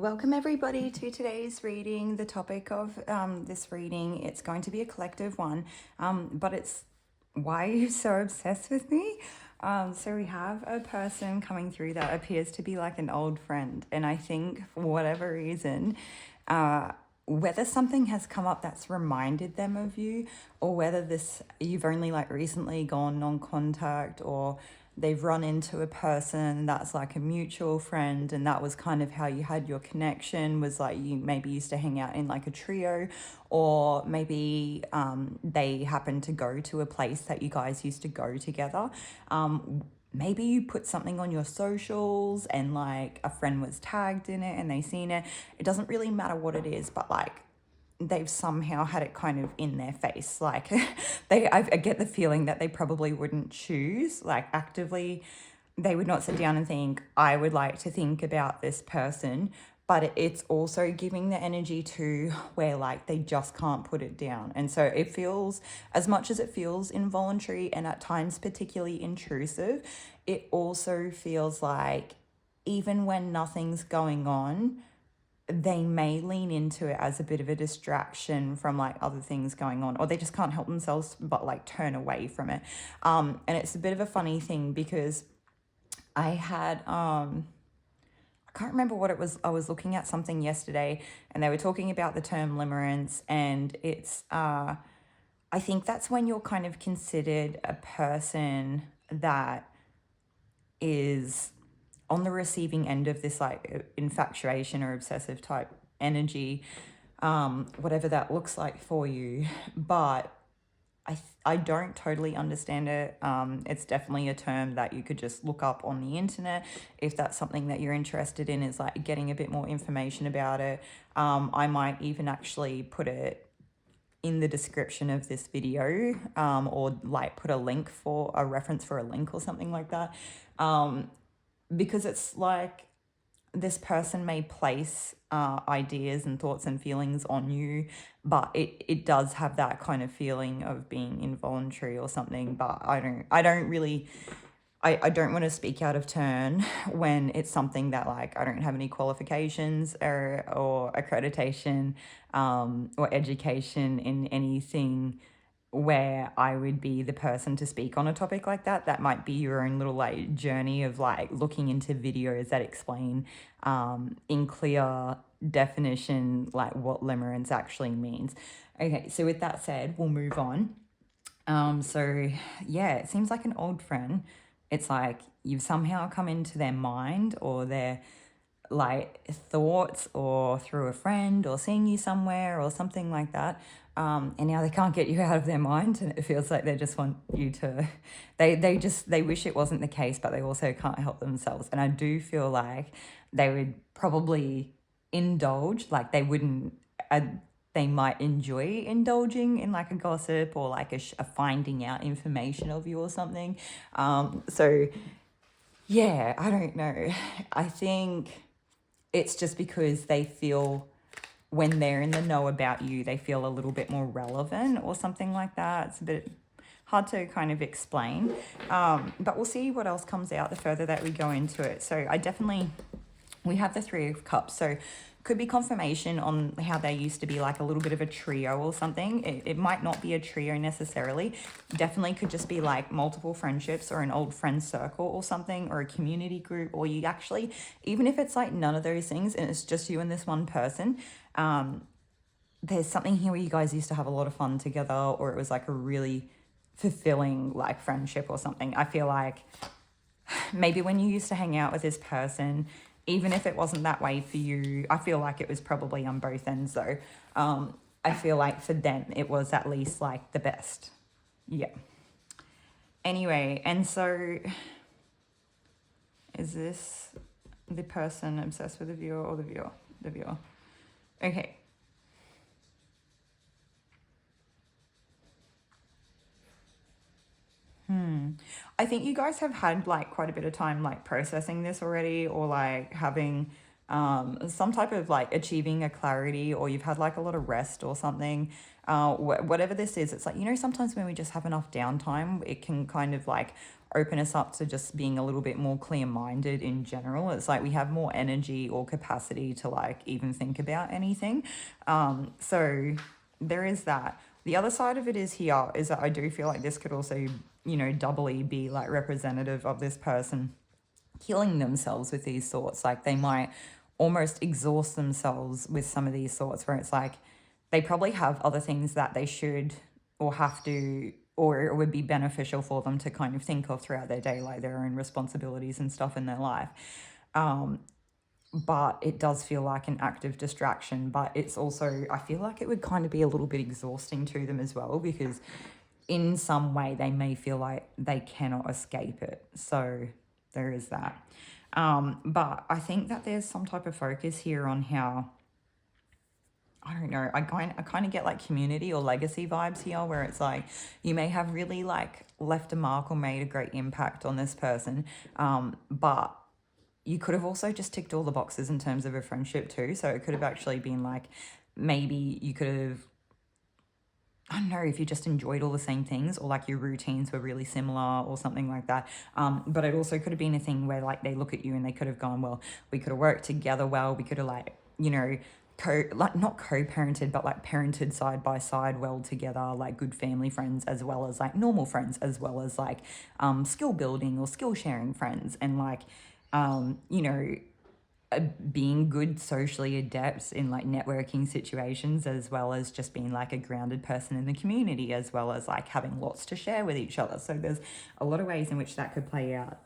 Welcome everybody to today's reading. The topic of this reading, it's going to be a collective one, but it's why are you so obsessed with me? So we have a person coming through that appears to be like an old friend, and I think for whatever reason, whether something has come up that's reminded them of you, or whether this you've only like recently gone non-contact, or they've run into a person that's like a mutual friend, and that was kind of how you had your connection, was like you maybe used to hang out in like a trio, or maybe they happened to go to a place that you guys used to go together. Maybe you put something on your socials and like a friend was tagged in it and they seen it. It doesn't really matter what it is, but like they've somehow had it kind of in their face. Like I get the feeling that they probably wouldn't choose, like actively, they would not sit down and think, I would like to think about this person. But it's also giving the energy to where like they just can't put it down. And so it feels, as much as it feels involuntary and at times particularly intrusive, it also feels like even when nothing's going on, they may lean into it as a bit of a distraction from like other things going on, or they just can't help themselves but like turn away from it. And it's a bit of a funny thing because I had I can't remember what it was. I was looking at something yesterday and they were talking about the term limerance, and it's I think that's when you're kind of considered a person that is on the receiving end of this like infatuation or obsessive type energy, whatever that looks like for you. But I don't totally understand it. It's definitely a term that you could just look up on the internet if that's something that you're interested in, is like getting a bit more information about it. I might even actually put it in the description of this video, or like put a link for a reference for a link or something like that, because it's like this person may place ideas and thoughts and feelings on you, but it does have that kind of feeling of being involuntary or something. But I don't want to speak out of turn when it's something that like I don't have any qualifications or accreditation, or education in anything where I would be the person to speak on a topic like that. That might be your own little like journey of like looking into videos that explain in clear definition like what limerence actually means. Okay, so with that said, we'll move on. So yeah, it seems like an old friend. It's like you've somehow come into their mind or their like thoughts, or through a friend or seeing you somewhere or something like that, and now they can't get you out of their mind, and it feels like they just want you to they wish it wasn't the case, but they also can't help themselves. And I do feel like they would probably indulge, like they wouldn't they might enjoy indulging in like a gossip or like a finding out information of you or something. So yeah, I don't know. I think it's just because they feel when they're in the know about you, they feel a little bit more relevant or something like that. It's a bit hard to kind of explain, but we'll see what else comes out the further that we go into it. So we have the Three of Cups, so could be confirmation on how they used to be like a little bit of a trio or something. It might not be a trio necessarily. Definitely could just be like multiple friendships or an old friend circle or something, or a community group, or you actually, even if it's like none of those things and it's just you and this one person, there's something here where you guys used to have a lot of fun together, or it was like a really fulfilling like friendship or something. I feel like maybe when you used to hang out with this person, even if it wasn't that way for you, I feel like it was probably on both ends though. I feel like for them, it was at least like the best. Yeah. Anyway, and so is this the person obsessed with the viewer or the viewer? The viewer. Okay. I think you guys have had like quite a bit of time like processing this already, or like having some type of like achieving a clarity, or you've had like a lot of rest or something. Whatever this is, it's like, you know, sometimes when we just have enough downtime, it can kind of like open us up to just being a little bit more clear-minded in general. It's like we have more energy or capacity to like even think about anything. So there is that. The other side of it is here is that I do feel like this could also, you know, doubly be like representative of this person killing themselves with these thoughts. Like they might almost exhaust themselves with some of these thoughts where it's like they probably have other things that they should or have to, or it would be beneficial for them to kind of think of throughout their day, like their own responsibilities and stuff in their life. But it does feel like an active distraction, but it's also, I feel like it would kind of be a little bit exhausting to them as well, because in some way they may feel like they cannot escape it. So there is that. But I think that there's some type of focus here on how, I don't know, I kind of get like community or legacy vibes here, where it's like you may have really like left a mark or made a great impact on this person, but you could have also just ticked all the boxes in terms of a friendship too. So it could have actually been like, maybe you could have, I don't know, if you just enjoyed all the same things, or like your routines were really similar or something like that. But it also could have been a thing where like they look at you and they could have gone, well, we could have worked together well. We could have like, you know, not co-parented, but like parented side by side well together, like good family friends, as well as like normal friends, as well as like skill building or skill sharing friends. And like, you know, being good socially adept in like networking situations, as well as just being like a grounded person in the community, as well as like having lots to share with each other. So there's a lot of ways in which that could play out.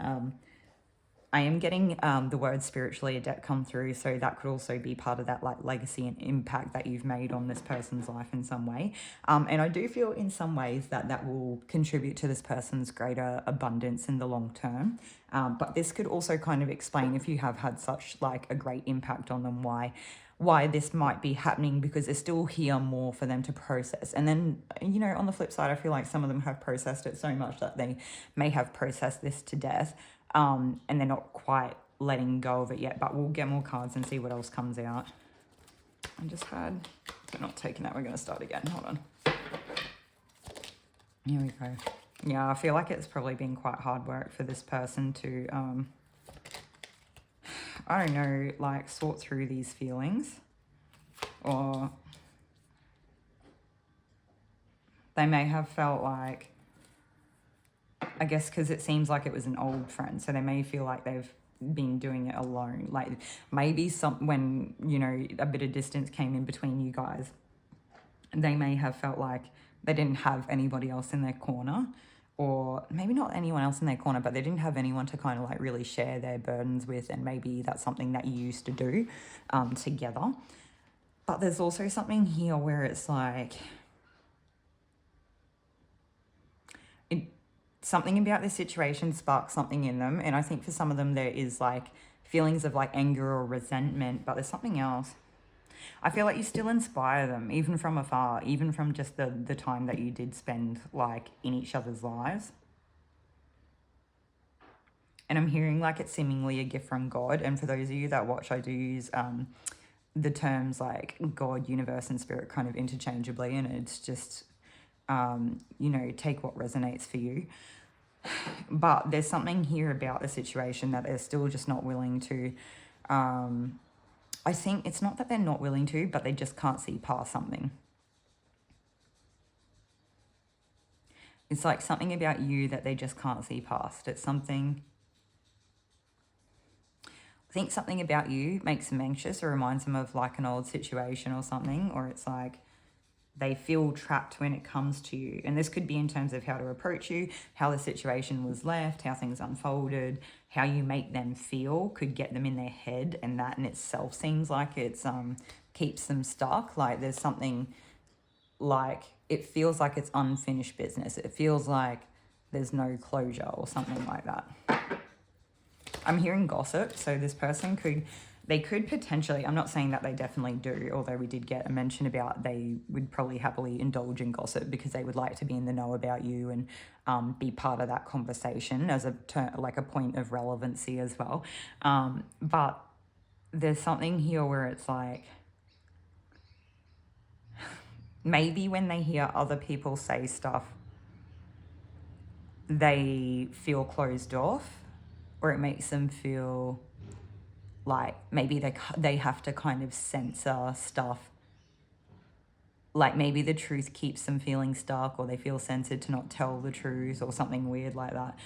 I am getting the word spiritually adept come through, so that could also be part of that like legacy and impact that you've made on this person's life in some way. And I do feel in some ways that that will contribute to this person's greater abundance in the long term. But this could also kind of explain, if you have had such like a great impact on them, why this might be happening, because there's still here more for them to process. And then, you know, on the flip side, I feel like some of them have processed it so much that they may have processed this to death. And they're not quite letting go of it yet, but we'll get more cards and see what else comes out. I just had, we're not taking that, we're going to start again, hold on. Here we go. Yeah, I feel like it's probably been quite hard work for this person to, I don't know, like sort through these feelings, or they may have felt like, I guess because it seems like it was an old friend, so they may feel like they've been doing it alone. Like maybe when, you know, a bit of distance came in between you guys, they may have felt like they didn't have anybody else in their corner, or maybe not anyone else in their corner, but they didn't have anyone to kind of like really share their burdens with, and maybe that's something that you used to do together. But there's also something here where it's like, something about this situation sparks something in them. And I think for some of them there is like feelings of like anger or resentment, but there's something else. I feel like you still inspire them, even from afar, even from just the time that you did spend like in each other's lives. And I'm hearing like it's seemingly a gift from God. And for those of you that watch, I do use the terms like God, universe, and spirit kind of interchangeably. And it's just, you know, take what resonates for you. But there's something here about the situation that they're still just not willing to, I think it's not that they're not willing to, but they just can't see past something. It's like something about you that they just can't see past. It's something, I think something about you makes them anxious or reminds them of like an old situation or something, or it's like they feel trapped when it comes to you. And this could be in terms of how to approach you, how the situation was left, how things unfolded, how you make them feel could get them in their head. And that in itself seems like it's keeps them stuck. Like there's something like, it feels like it's unfinished business. It feels like there's no closure or something like that. I'm hearing gossip. So this person they could potentially, I'm not saying that they definitely do, although we did get a mention about they would probably happily indulge in gossip because they would like to be in the know about you and be part of that conversation as like a point of relevancy as well. But there's something here where it's like, maybe when they hear other people say stuff they feel closed off, or it makes them feel like maybe they have to kind of censor stuff. Like maybe the truth keeps them feeling stuck, or they feel censored to not tell the truth, or something weird like that.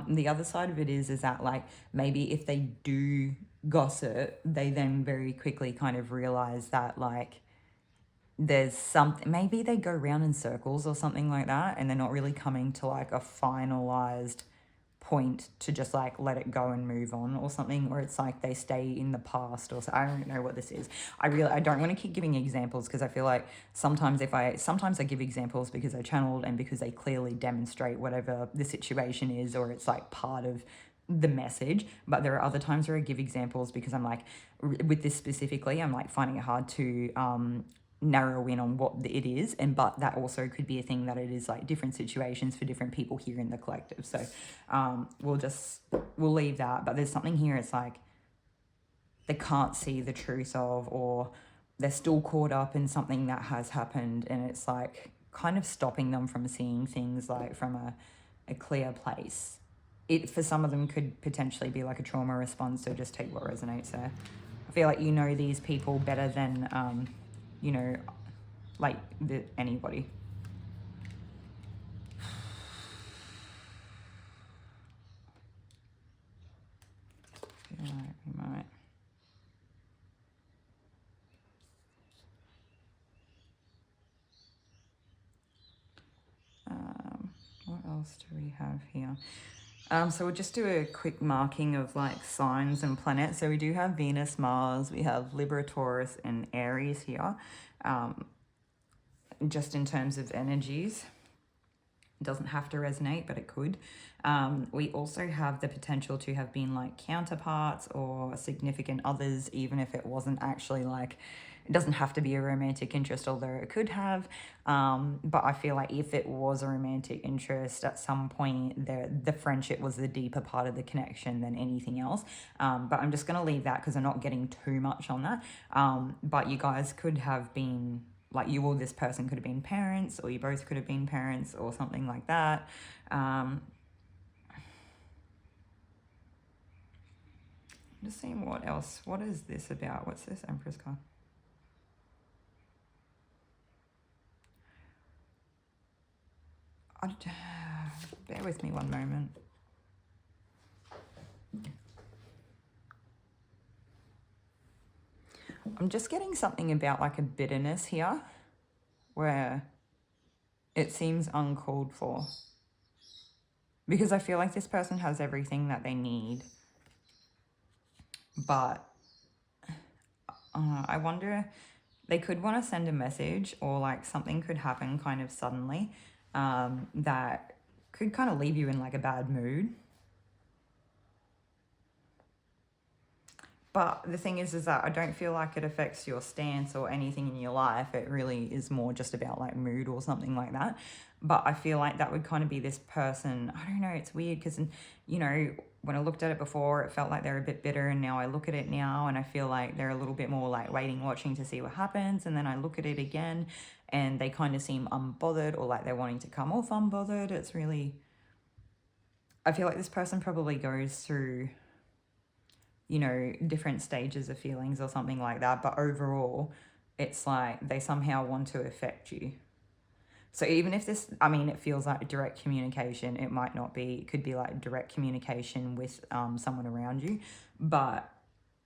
The other side of it is that like maybe if they do gossip, they then very quickly kind of realize that like there's something, maybe they go round in circles or something like that, and they're not really coming to like a finalized point to just like let it go and move on, or something, or it's like they stay in the past, or so. I don't know what this is. I don't want to keep giving examples, because I feel like sometimes I give examples because I channeled and because they clearly demonstrate whatever the situation is, or it's like part of the message. But there are other times where I give examples because I'm like, with this specifically, I'm like finding it hard to narrow in on what it is, and but that also could be a thing that it is like different situations for different people here in the collective. So we'll leave that. But there's something here, it's like they can't see the truth of, or they're still caught up in something that has happened, and it's like kind of stopping them from seeing things like from a clear place. It, for some of them, could potentially be like a trauma response, so just take what resonates there. I feel like you know these people better than you know, like anybody. I feel like we might. What else do we have here? So we'll just do a quick marking of like signs and planets. So we do have Venus, Mars, we have Libra, Taurus, and Aries here. Just in terms of energies, it doesn't have to resonate, but it could. We also have the potential to have been like counterparts or significant others, even if it wasn't actually like, it doesn't have to be a romantic interest, although it could have. But I feel like if it was a romantic interest, at some point the friendship was the deeper part of the connection than anything else. But I'm just going to leave that because I'm not getting too much on that. But you guys could have been, like you or this person could have been parents, or you both could have been parents, or something like that. Just seeing what else. What is this about? What's this Empress card? Bear with me one moment. I'm just getting something about like a bitterness here, where it seems uncalled for. Because I feel like this person has everything that they need. But I wonder, they could want to send a message, or like something could happen kind of suddenly that could kind of leave you in like a bad mood. But the thing is that I don't feel like it affects your stance or anything in your life. It really is more just about like mood or something like that. But I feel like that would kind of be this person. I don't know, it's weird because, you know, when I looked at it before, it felt like they're a bit bitter, and now I look at it now and I feel like they're a little bit more like waiting, watching to see what happens. And then I look at it again and they kind of seem unbothered, or like they're wanting to come off unbothered. It's really, I feel like this person probably goes through, you know, different stages of feelings or something like that. But overall, it's like they somehow want to affect you. So even if this, I mean, it feels like direct communication, it might not be, it could be like direct communication with someone around you, but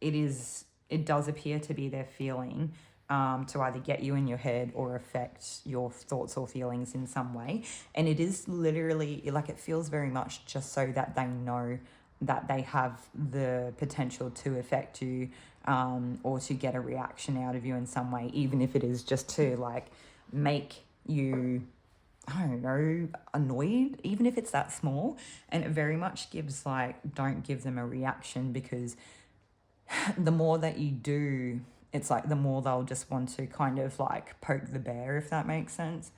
it does appear to be their feeling to either get you in your head or affect your thoughts or feelings in some way. And it is literally like, it feels very much just so that they know that they have the potential to affect you or to get a reaction out of you in some way, even if it is just to like make you, I don't know, annoyed, even if it's that small. And it very much gives like, don't give them a reaction, because the more that you do, it's like the more they'll just want to kind of like poke the bear, if that makes sense.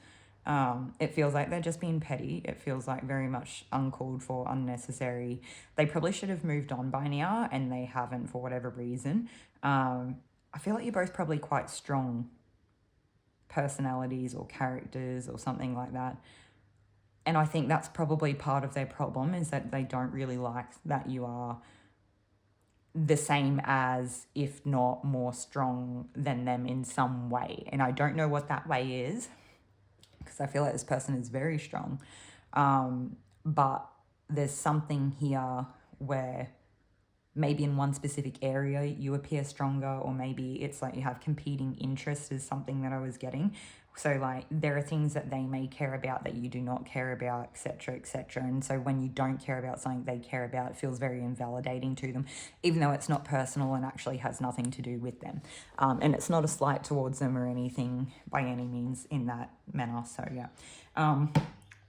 It feels like they're just being petty. It feels like very much uncalled for, unnecessary. They probably should have moved on by now, and they haven't for whatever reason. I feel like you're both probably quite strong personalities or characters or something like that. And I think that's probably part of their problem, is that they don't really like that you are the same as, if not more strong than them in some way. And I don't know what that way is, because I feel like this person is very strong. But there's something here where maybe in one specific area you appear stronger, or maybe it's like you have competing interests, is something that I was getting. So like there are things that they may care about that you do not care about, etc., etc. And so when you don't care about something they care about, it feels very invalidating to them, even though it's not personal and actually has nothing to do with them. And it's not a slight towards them or anything by any means in that manner. So yeah,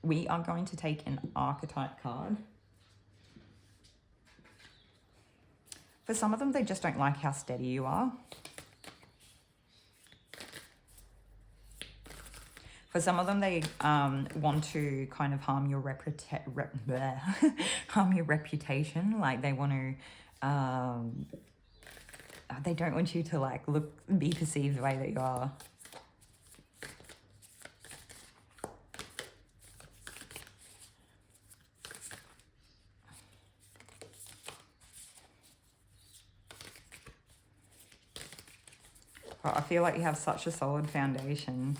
we are going to take an archetype card. For some of them, they just don't like how steady you are. For some of them, they want to kind of harm your harm your reputation. Like they want to, they don't want you to like be perceived the way that you are. But I feel like you have such a solid foundation.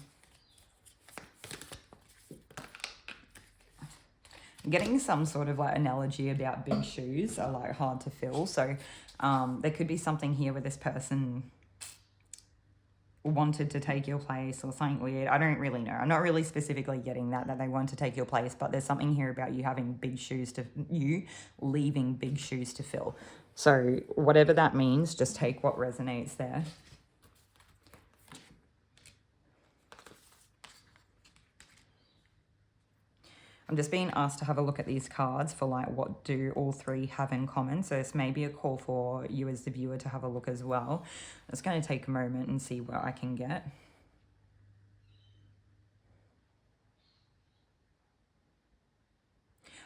Getting some sort of like analogy about big shoes are like hard to fill. So there could be something here where this person wanted to take your place or something weird. I don't really know. I'm not really specifically getting that they want to take your place, but there's something here about you having big shoes leaving big shoes to fill. So whatever that means, just take what resonates there. I'm just being asked to have a look at these cards for like what do all three have in common. So this may be a call for you as the viewer to have a look as well. I'm just going to take a moment and see what I can get.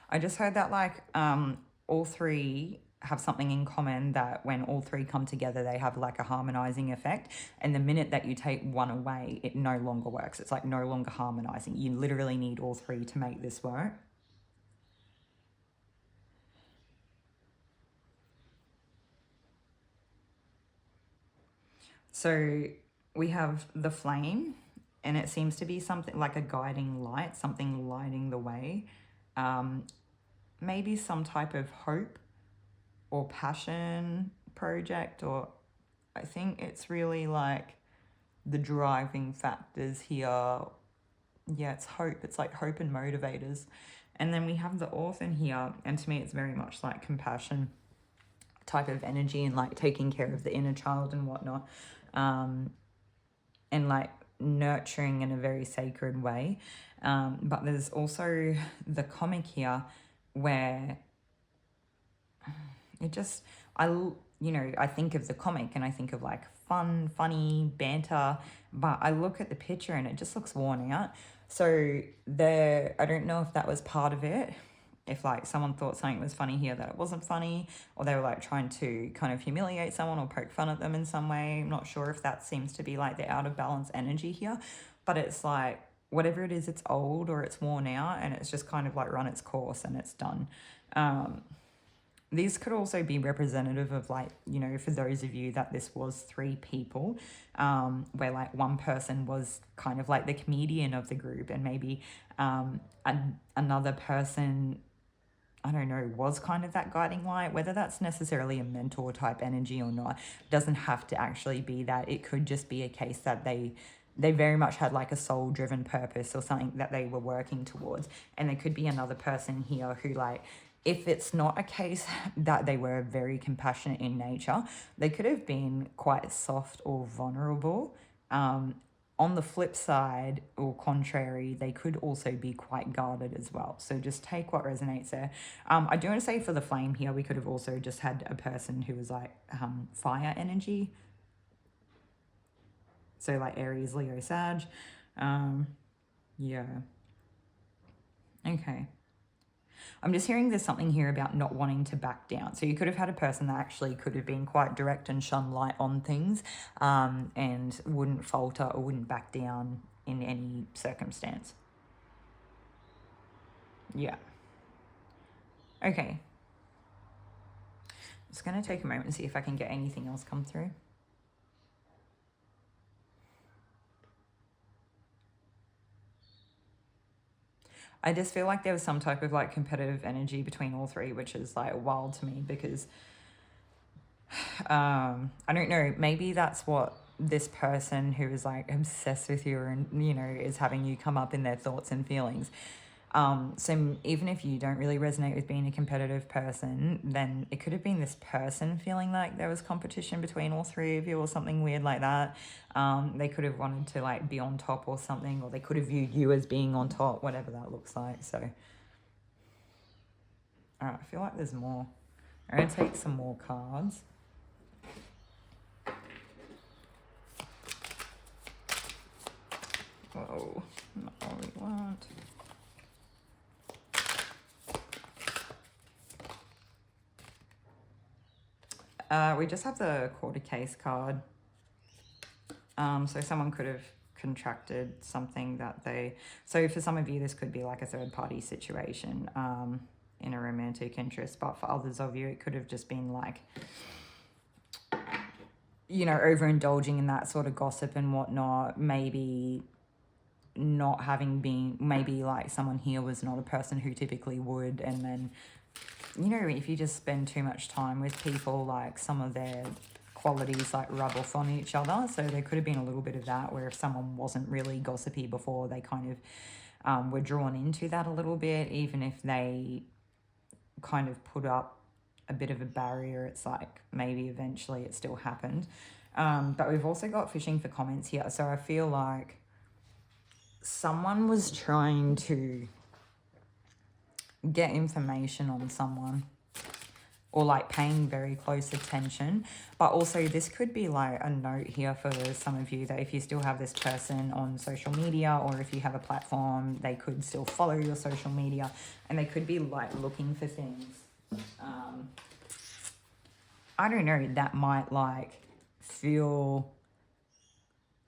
I just heard that like all three have something in common, that when all three come together they have like a harmonizing effect, and the minute that you take one away it no longer works. It's like no longer harmonizing. You literally need all three to make this work. So we have the flame, and it seems to be something like a guiding light, something lighting the way. Maybe some type of hope or passion project, or I think it's really like the driving factors here. Yeah, it's hope. It's like hope and motivators. And then we have the orphan here, and to me it's very much like compassion type of energy, and like taking care of the inner child and whatnot, and like nurturing in a very sacred way. But there's also the comic here where it just, I think of the comic and I think of like funny banter, but I look at the picture and it just looks worn out. So I don't know if that was part of it, if like someone thought something was funny here that it wasn't funny, or they were like trying to kind of humiliate someone or poke fun at them in some way. I'm not sure if that seems to be like the out of balance energy here, but it's like whatever it is, it's old or it's worn out and it's just kind of like run its course and it's done. These could also be representative of like, for those of you that this was three people, where like one person was kind of like the comedian of the group, and maybe another person, I don't know, was kind of that guiding light. Whether that's necessarily a mentor type energy or not doesn't have to actually be that. It could just be a case that they very much had like a soul driven purpose or something that they were working towards. And there could be another person here who, like, if it's not a case that they were very compassionate in nature, they could have been quite soft or vulnerable. On the flip side, or contrary, they could also be quite guarded as well. So just take what resonates there. I do want to say for the flame here, we could have also just had a person who was like fire energy. So like Aries, Leo, Sag. Yeah. Okay. I'm just hearing there's something here about not wanting to back down. So you could have had a person that actually could have been quite direct and shone light on things, and wouldn't falter or wouldn't back down in any circumstance. Yeah. Okay. Just going to take a moment and see if I can get anything else come through. I just feel like there was some type of like competitive energy between all three, which is like wild to me because I don't know, maybe that's what this person who is like obsessed with you and, you know, is having you come up in their thoughts and feelings. So even if you don't really resonate with being a competitive person, then it could have been this person feeling like there was competition between all three of you or something weird like that. They could have wanted to like be on top or something, or they could have viewed you as being on top, whatever that looks like. So, all right, I feel like there's more. I'm going to take some more cards. Whoa, not what we want. We just have the quarter case card. So someone could have contracted something that they... So for some of you, this could be like a third-party situation in a romantic interest. But for others of you, it could have just been like, you know, overindulging in that sort of gossip and whatnot. Maybe not having been... Maybe like someone here was not a person who typically would. And then, you know, if you just spend too much time with people, like some of their qualities like rub off on each other. So there could have been a little bit of that where if someone wasn't really gossipy before, they kind of were drawn into that a little bit. Even if they kind of put up a bit of a barrier, it's like maybe eventually it still happened. But we've also got fishing for comments here. So I feel like someone was trying to get information on someone, or like paying very close attention. But also this could be like a note here for some of you that if you still have this person on social media, or if you have a platform, they could still follow your social media and they could be like looking for things. I don't know, that might like feel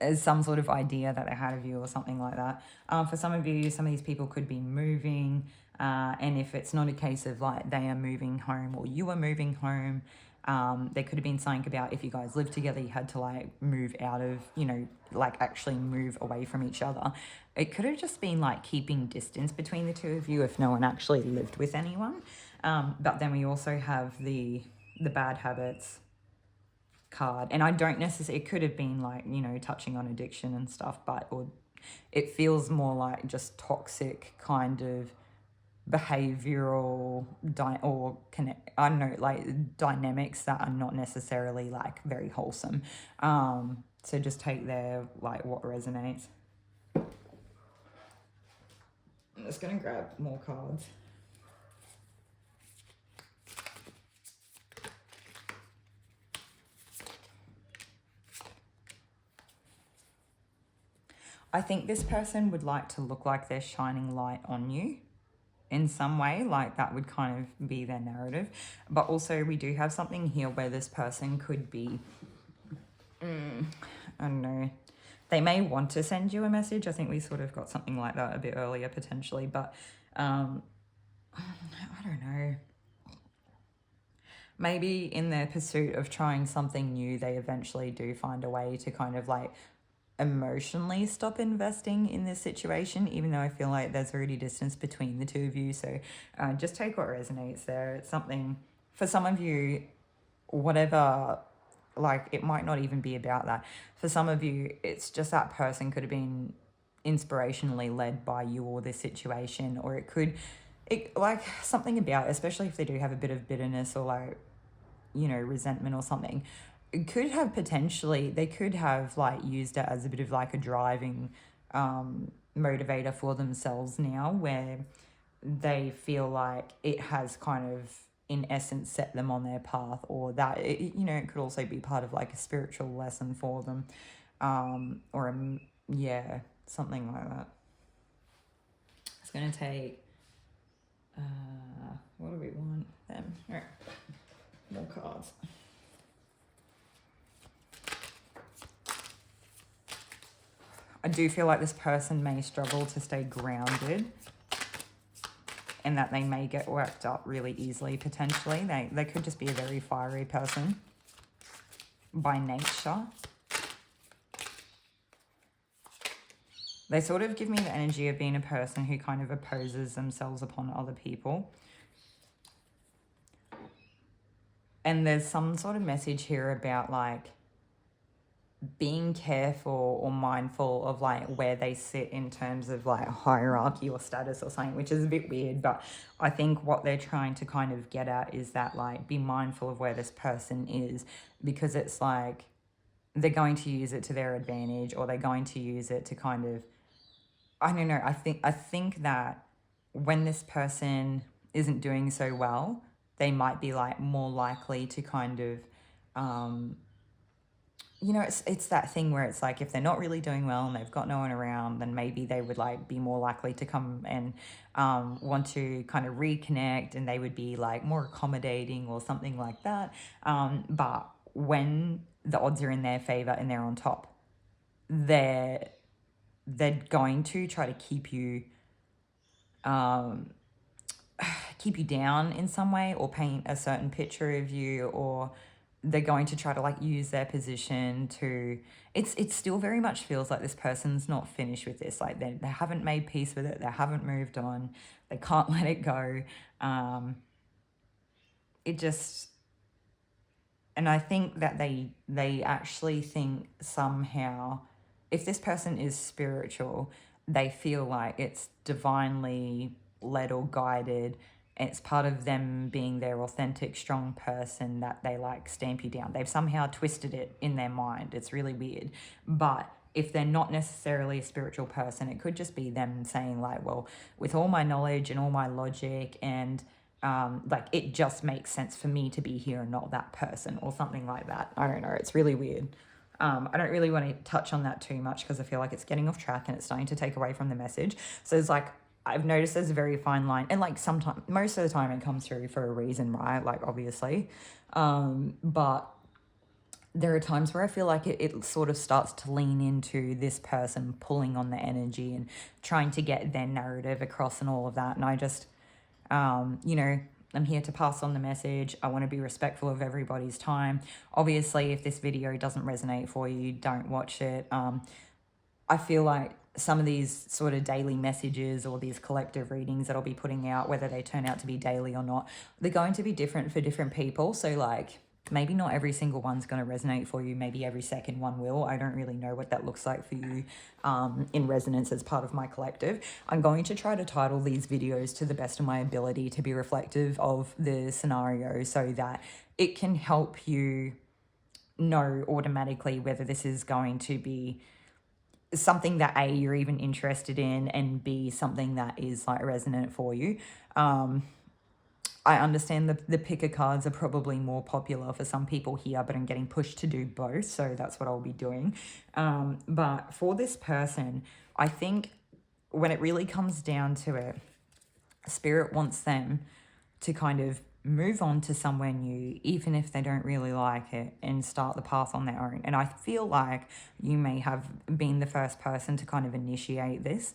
as some sort of idea that they had of you or something like that. For some of you, some of these people could be moving. And if it's not a case of like they are moving home or you are moving home, there could have been something about if you guys lived together, you had to like move out of, you know, like actually move away from each other. It could have just been like keeping distance between the two of you if no one actually lived with anyone. But then we also have the bad habits card, and I don't necessarily... It could have been like, you know, touching on addiction and stuff, but or it feels more like just toxic kind of behavioral or connect, I don't know, like dynamics that are not necessarily like very wholesome. So just take there like what resonates. I'm just gonna grab more cards. I think this person would like to look like they're shining light on you in some way, like that would kind of be their narrative. But also we do have something here where this person could be, I don't know, they may want to send you a message. I think we sort of got something like that a bit earlier potentially, but I don't know. Maybe in their pursuit of trying something new, they eventually do find a way to kind of like emotionally stop investing in this situation, even though I feel like there's already distance between the two of you. So just take what resonates there. It's something for some of you, whatever, like it might not even be about that. For some of you, it's just that person could have been inspirationally led by you or this situation, or it like something about, especially if they do have a bit of bitterness or like, you know, resentment or something, it could have potentially, they could have like used it as a bit of like a driving motivator for themselves now, where they feel like it has kind of in essence set them on their path, or that it, you know, it could also be part of like a spiritual lesson for them, or yeah, something like that. It's going to take what do we want them? All right, more cards. I do feel like this person may struggle to stay grounded and that they may get worked up really easily potentially. They could just be a very fiery person by nature. They sort of give me the energy of being a person who kind of opposes themselves upon other people. And there's some sort of message here about like being careful or mindful of like where they sit in terms of like hierarchy or status or something, which is a bit weird. But I think what they're trying to kind of get at is that like be mindful of where this person is, because it's like they're going to use it to their advantage, or they're going to use it to kind of, I don't know. I think that when this person isn't doing so well, they might be like more likely to kind of, you know, it's that thing where it's like if they're not really doing well and they've got no one around, then maybe they would like be more likely to come and want to kind of reconnect, and they would be like more accommodating or something like that. But when the odds are in their favor and they're on top, they're going to try to keep you down in some way, or paint a certain picture of you, or they're going to try to like use their position to, it still very much feels like this person's not finished with this. Like they haven't made peace with it, they haven't moved on, they can't let it go. It just, and I think that they actually think somehow, if this person is spiritual, they feel like it's divinely led or guided. It's part of them being their authentic, strong person that they like stamp you down. They've somehow twisted it in their mind. It's really weird. But if they're not necessarily a spiritual person, it could just be them saying like, well, with all my knowledge and all my logic and like it just makes sense for me to be here and not that person, or something like that. I don't know. It's really weird. I don't really want to touch on that too much because I feel like it's getting off track and it's starting to take away from the message. So it's like, I've noticed there's a very fine line, and like sometimes, most of the time it comes through for a reason, right? Like obviously. But there are times where I feel like it sort of starts to lean into this person pulling on the energy and trying to get their narrative across and all of that. And I just, you know, I'm here to pass on the message. I want to be respectful of everybody's time. Obviously, if this video doesn't resonate for you, don't watch it. I feel like some of these sort of daily messages or these collective readings that I'll be putting out, whether they turn out to be daily or not, they're going to be different for different people. So like, maybe not every single one's going to resonate for you. Maybe every second one will. I don't really know what that looks like for you in resonance as part of my collective. I'm going to try to title these videos to the best of my ability to be reflective of the scenario, so that it can help you know automatically whether this is going to be something that A, you're even interested in, and B, something that is like resonant for you. I understand the picker cards are probably more popular for some people here, but I'm getting pushed to do both, so that's what I'll be doing. But for this person, I think when it really comes down to it, Spirit wants them to kind of move on to somewhere new, even if they don't really like it, and start the path on their own. And I feel like you may have been the first person to kind of initiate this.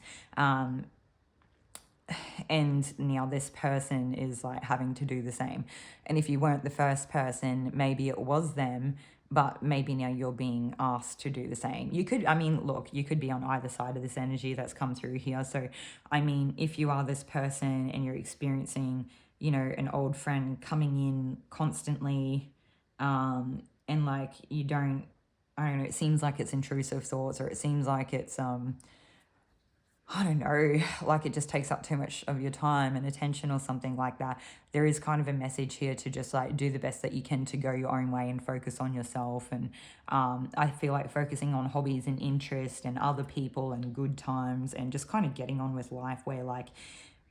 And now this person is like having to do the same. And if you weren't the first person, maybe it was them, but maybe now you're being asked to do the same. You could, I mean, look, you could be on either side of this energy that's come through here. So, I mean, if you are this person and you're experiencing, you know, an old friend coming in constantly, and like you don't, I don't know, it seems like it's intrusive thoughts, or it seems like it's, I don't know, like it just takes up too much of your time and attention or something like that. There is kind of a message here to just like do the best that you can to go your own way and focus on yourself. And I feel like focusing on hobbies and interest and other people and good times and just kind of getting on with life, where like,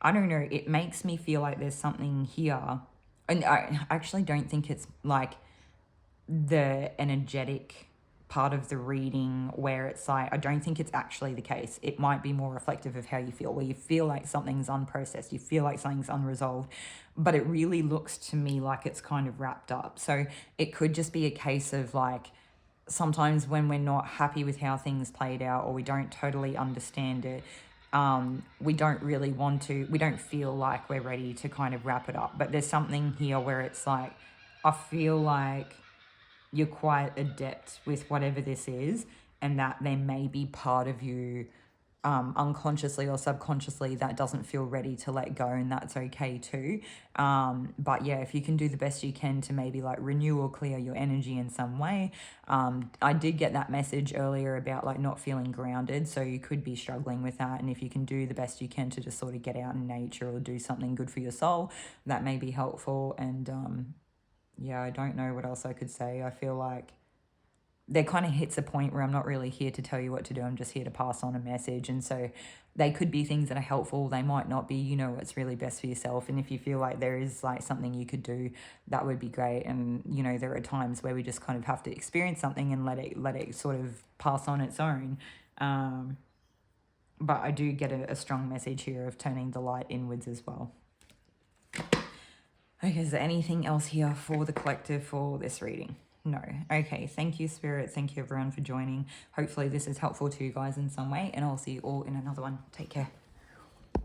I don't know, it makes me feel like there's something here. And I actually don't think it's like the energetic part of the reading where it's like, I don't think it's actually the case. It might be more reflective of how you feel, where you feel like something's unprocessed, you feel like something's unresolved, but it really looks to me like it's kind of wrapped up. So it could just be a case of like, sometimes when we're not happy with how things played out, or we don't totally understand it, we don't really want to, we don't feel like we're ready to kind of wrap it up. But there's something here where it's like, I feel like you're quite adept with whatever this is, and that there may be part of you unconsciously or subconsciously that doesn't feel ready to let go, and that's okay too. But yeah, if you can do the best you can to maybe like renew or clear your energy in some way. I did get that message earlier about like not feeling grounded, so you could be struggling with that, and if you can do the best you can to just sort of get out in nature or do something good for your soul, that may be helpful. And yeah, I don't know what else I could say. I feel like there kind of hits a point where I'm not really here to tell you what to do. I'm just here to pass on a message. And so they could be things that are helpful. They might not be, you know, what's really best for yourself. And if you feel like there is like something you could do, that would be great. And, you know, there are times where we just kind of have to experience something and let it sort of pass on its own. But I do get a strong message here of turning the light inwards as well. Okay, is there anything else here for the collective for this reading? No. Okay, thank you, Spirit. Thank you, everyone, for joining. Hopefully this is helpful to you guys in some way, and I'll see you all in another one. Take care.